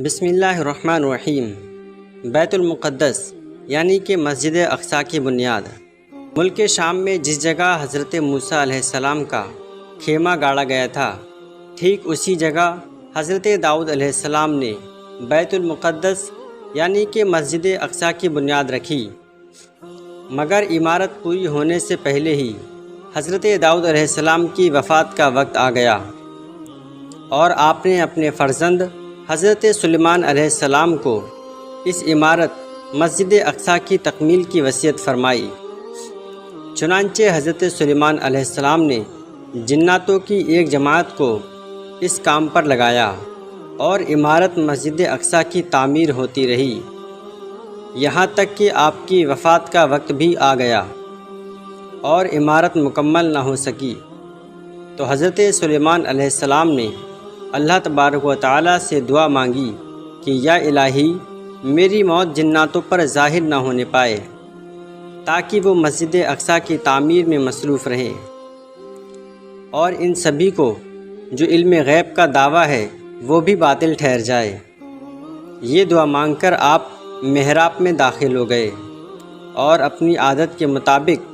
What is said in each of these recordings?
بسم اللہ الرحمن الرحیم۔ بیت المقدس یعنی کہ مسجد اقصیٰ کی بنیاد ملک شام میں جس جگہ حضرت موسیٰ علیہ السلام کا خیمہ گاڑا گیا تھا، ٹھیک اسی جگہ حضرت داؤد علیہ السلام نے بیت المقدس یعنی کہ مسجد اقصیٰ کی بنیاد رکھی، مگر عمارت پوری ہونے سے پہلے ہی حضرت داؤد علیہ السلام کی وفات کا وقت آ گیا اور آپ نے اپنے فرزند حضرت سلیمان علیہ السلام کو اس عمارت مسجد اقصیٰ کی تکمیل کی وصیت فرمائی۔ چنانچہ حضرت سلیمان علیہ السلام نے جناتوں کی ایک جماعت کو اس کام پر لگایا اور عمارت مسجد اقصیٰ کی تعمیر ہوتی رہی، یہاں تک کہ آپ کی وفات کا وقت بھی آ گیا اور عمارت مکمل نہ ہو سکی۔ تو حضرت سلیمان علیہ السلام نے اللہ تبارک و تعالیٰ سے دعا مانگی کہ یا الہی میری موت جناتوں پر ظاہر نہ ہونے پائے، تاکہ وہ مسجد اقصیٰ کی تعمیر میں مصروف رہیں اور ان سبھی کو جو علم غیب کا دعویٰ ہے وہ بھی باطل ٹھہر جائے۔ یہ دعا مانگ کر آپ محراب میں داخل ہو گئے اور اپنی عادت کے مطابق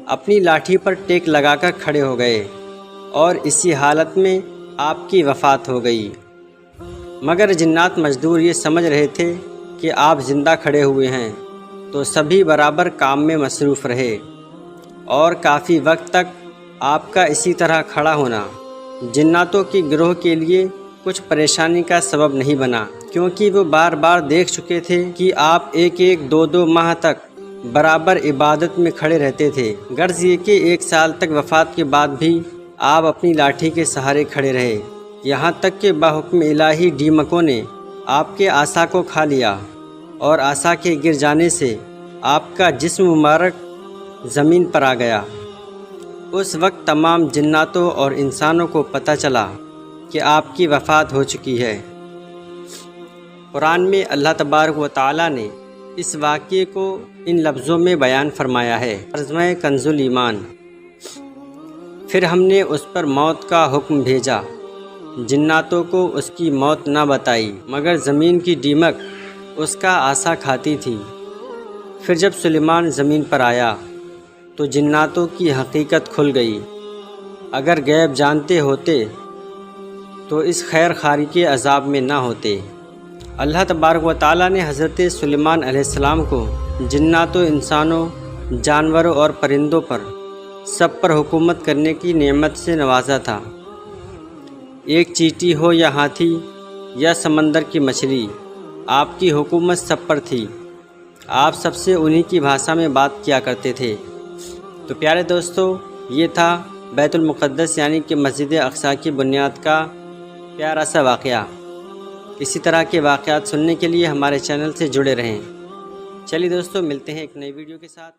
اپنی لاٹھی پر ٹیک لگا کر کھڑے ہو گئے اور اسی حالت میں آپ کی وفات ہو گئی۔ مگر جنات مزدور یہ سمجھ رہے تھے کہ آپ زندہ کھڑے ہوئے ہیں، تو سبھی برابر کام میں مصروف رہے اور کافی وقت تک آپ کا اسی طرح کھڑا ہونا جناتوں کی گروہ کے لیے کچھ پریشانی کا سبب نہیں بنا، کیونکہ وہ بار بار دیکھ چکے تھے کہ آپ ایک دو ماہ تک برابر عبادت میں کھڑے رہتے تھے، غرض یہ کہ 1 سال تک وفات کے بعد بھی آپ اپنی لاٹھی کے سہارے کھڑے رہے، یہاں تک کہ بحکم الہی ڈیمکوں نے آپ کے عصا کو کھا لیا اور عصا کے گر جانے سے آپ کا جسم مبارک زمین پر آ گیا۔ اس وقت تمام جناتوں اور انسانوں کو پتہ چلا کہ آپ کی وفات ہو چکی ہے۔ قرآن میں اللہ تبارک و تعالیٰ نے اس واقعے کو ان لفظوں میں بیان فرمایا ہے۔ ترجمہ کنز ایمان۔ پھر ہم نے اس پر موت کا حکم بھیجا، جناتوں کو اس کی موت نہ بتائی، مگر زمین کی دیمک اس کا عصا کھاتی تھی۔ پھر جب سلیمان زمین پر آیا تو جناتوں کی حقیقت کھل گئی۔ اگر غیب جانتے ہوتے تو اس خیر خاری کے عذاب میں نہ ہوتے۔ اللہ تبارک و تعالیٰ نے حضرت سلیمان علیہ السلام کو جناتوں، انسانوں، جانوروں اور پرندوں پر سب پر حکومت کرنے کی نعمت سے نوازا تھا۔ ایک چیٹی ہو یا ہاتھی یا سمندر کی مچھلی، آپ کی حکومت سب پر تھی۔ آپ سب سے انہی کی بھاشا میں بات کیا کرتے تھے۔ تو پیارے دوستو، یہ تھا بیت المقدس یعنی کہ مسجد اقصیٰ کی بنیاد کا پیارا سا واقعہ۔ اسی طرح کے واقعات سننے کے لیے ہمارے چینل سے جڑے رہیں۔ چلیے دوستو، ملتے ہیں ایک نئی ویڈیو کے ساتھ۔